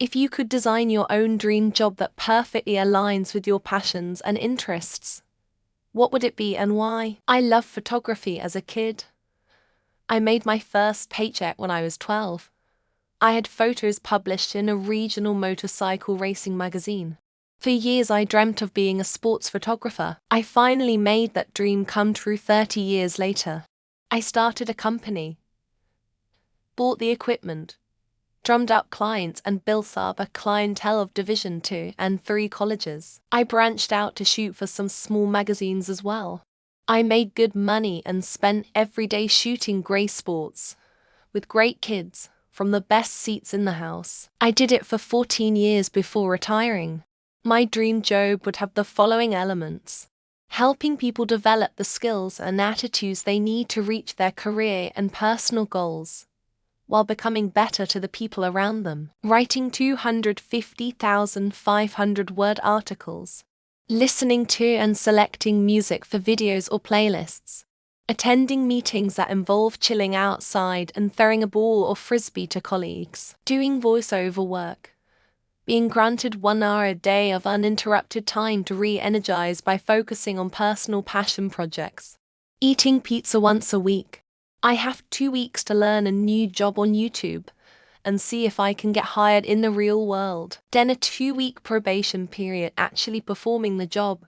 If you could design your own dream job that perfectly aligns with your passions and interests, what would it be and why? I loved photography as a kid. I made my first paycheck when I was 12. I had photos published in a regional motorcycle racing magazine. For years I dreamt of being a sports photographer. I finally made that dream come true 30 years later. I started a company, bought the equipment, drummed up clients and built up a clientele of Division 2 and 3 colleges. I branched out to shoot for some small magazines as well. I made good money and spent every day shooting grey sports with great kids from the best seats in the house. I did it for 14 years before retiring. My dream job would have the following elements: helping people develop the skills and attitudes they need to reach their career and personal goals, while becoming better to the people around them. Writing 250,500-word articles. Listening to and selecting music for videos or playlists. Attending meetings that involve chilling outside and throwing a ball or frisbee to colleagues. Doing voiceover work. Being granted 1 hour a day of uninterrupted time to re-energize by focusing on personal passion projects. Eating pizza once a week. I have 2 weeks to learn a new job on YouTube and see if I can get hired in the real world. Then a 2-week probation period actually performing the job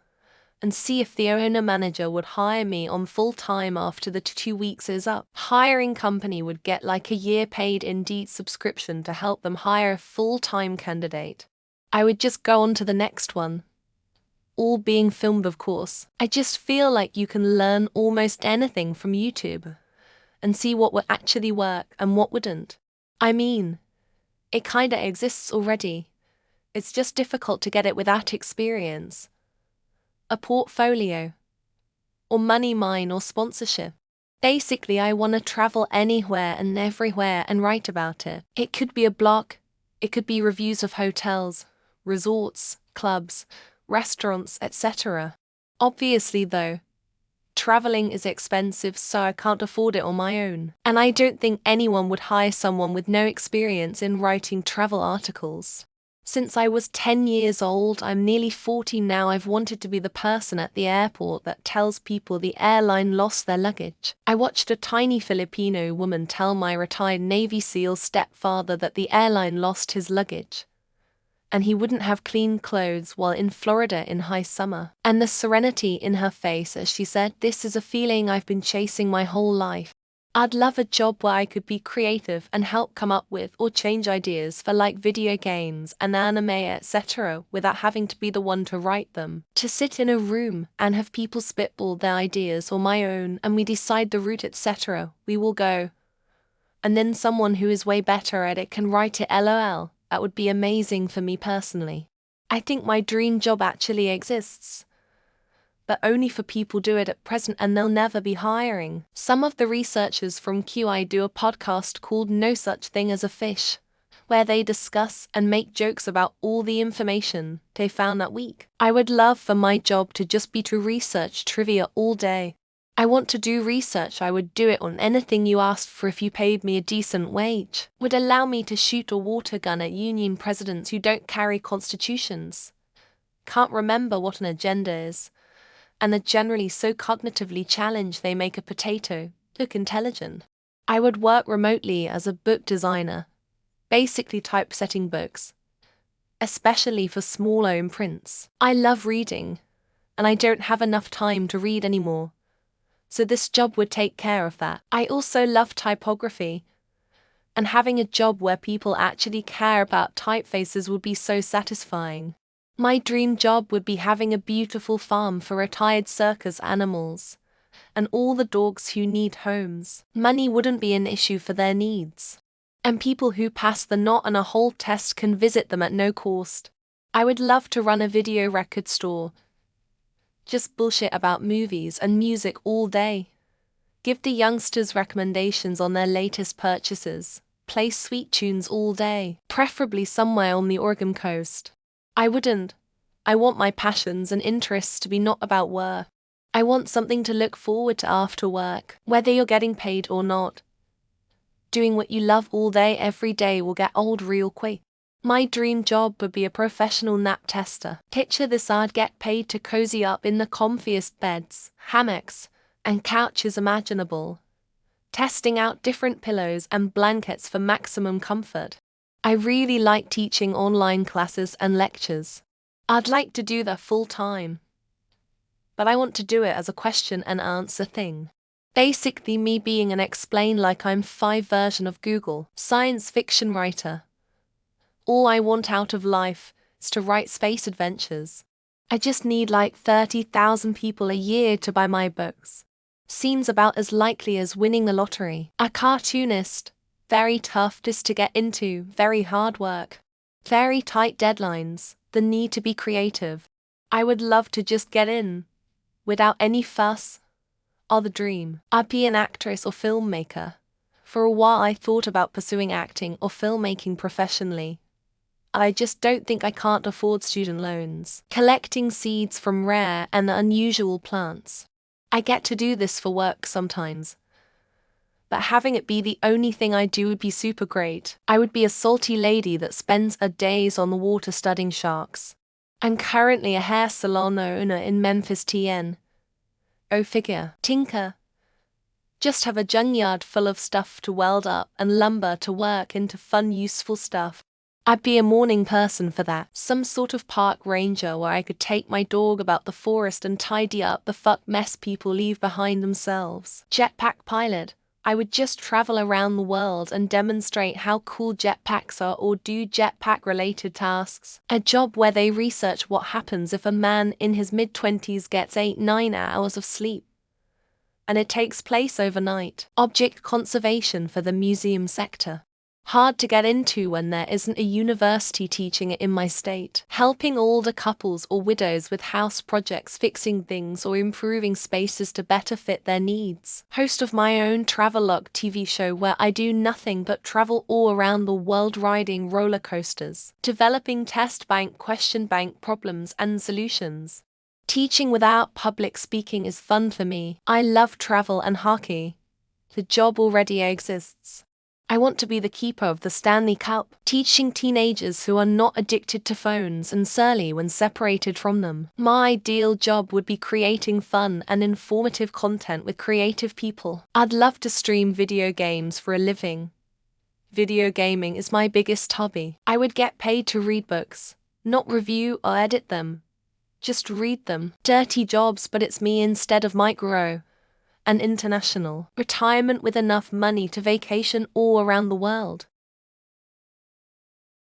and see if the owner-manager would hire me on full-time after the 2 weeks is up. Hiring company would get like a year paid Indeed subscription to help them hire a full-time candidate. I would just go on to the next one. All being filmed, of course. I just feel like you can learn almost anything from YouTube and see what would actually work and what wouldn't. I mean, it kinda exists already. It's just difficult to get it without experience, a portfolio, or money mine or sponsorship. Basically, I want to travel anywhere and everywhere and write about it. It could be a blog, it could be reviews of hotels, resorts, clubs, restaurants, etc. Obviously though, traveling is expensive, so I can't afford it on my own. And I don't think anyone would hire someone with no experience in writing travel articles. Since I was 10 years old, I'm nearly 40 now, I've wanted to be the person at the airport that tells people the airline lost their luggage. I watched a tiny Filipino woman tell my retired Navy SEAL stepfather that the airline lost his luggage, and he wouldn't have clean clothes while in Florida in high summer. And the serenity in her face as she said, "This is a feeling I've been chasing my whole life." I'd love a job where I could be creative and help come up with or change ideas for like video games and anime, etc. without having to be the one to write them. To sit in a room and have people spitball their ideas or my own and we decide the route, etc. we will go. And then someone who is way better at it can write it, lol. That would be amazing for me personally. I think my dream job actually exists, but only for people do it at present and they'll never be hiring. Some of the researchers from QI do a podcast called No Such Thing as a Fish, where they discuss and make jokes about all the information they found that week. I would love for my job to just be to research trivia all day. I want to do research, I would do it on anything you asked for if you paid me a decent wage. Would allow me to shoot a water gun at union presidents who don't carry constitutions, can't remember what an agenda is, and are generally so cognitively challenged they make a potato look intelligent. I would work remotely as a book designer, basically typesetting books, especially for small own prints. I love reading, and I don't have enough time to read anymore, so this job would take care of that. I also love typography, and having a job where people actually care about typefaces would be so satisfying. My dream job would be having a beautiful farm for retired circus animals, and all the dogs who need homes. Money wouldn't be an issue for their needs, and people who pass the knot and a whole test can visit them at no cost. I would love to run a video record store, just bullshit about movies and music all day. Give the youngsters recommendations on their latest purchases, play sweet tunes all day, preferably somewhere on the Oregon coast. I want my passions and interests to be not about work. I want something to look forward to after work, whether you're getting paid or not. Doing what you love all day every day will get old real quick. My dream job would be a professional nap tester. Picture this: I'd get paid to cozy up in the comfiest beds, hammocks, and couches imaginable, testing out different pillows and blankets for maximum comfort. I really like teaching online classes and lectures. I'd like to do that full time, but I want to do it as a question and answer thing. Basically me being an explain like I'm 5 version of Google, science fiction writer. All I want out of life is to write space adventures. I just need like 30,000 people a year to buy my books. Seems about as likely as winning the lottery. A cartoonist, very tough just to get into, very hard work, very tight deadlines, the need to be creative. I would love to just get in, without any fuss, or the dream. I'd be an actress or filmmaker. For a while I thought about pursuing acting or filmmaking professionally. I just don't think I can't afford student loans. Collecting seeds from rare and unusual plants. I get to do this for work sometimes, but having it be the only thing I do would be super great. I would be a salty lady that spends her days on the water studying sharks. I'm currently a hair salon owner in Memphis, TN. Oh figure, tinker. Just have a junkyard full of stuff to weld up and lumber to work into fun, useful stuff. I'd be a morning person for that. Some sort of park ranger where I could take my dog about the forest and tidy up the fuck mess people leave behind themselves. Jetpack pilot. I would just travel around the world and demonstrate how cool jetpacks are or do jetpack-related tasks. A job where they research what happens if a man in his mid-20s gets 8-9 hours of sleep, and it takes place overnight. Object conservation for the museum sector. Hard to get into when there isn't a university teaching it in my state. Helping older couples or widows with house projects, fixing things or improving spaces to better fit their needs. Host of my own travelogue TV show where I do nothing but travel all around the world riding roller coasters. Developing test bank, question bank problems and solutions. Teaching without public speaking is fun for me. I love travel and hockey. The job already exists. I want to be the keeper of the Stanley Cup, teaching teenagers who are not addicted to phones and surly when separated from them. My ideal job would be creating fun and informative content with creative people. I'd love to stream video games for a living. Video gaming is my biggest hobby. I would get paid to read books, not review or edit them. Just read them. Dirty jobs, but it's me instead of micro and international. Retirement with enough money to vacation all around the world.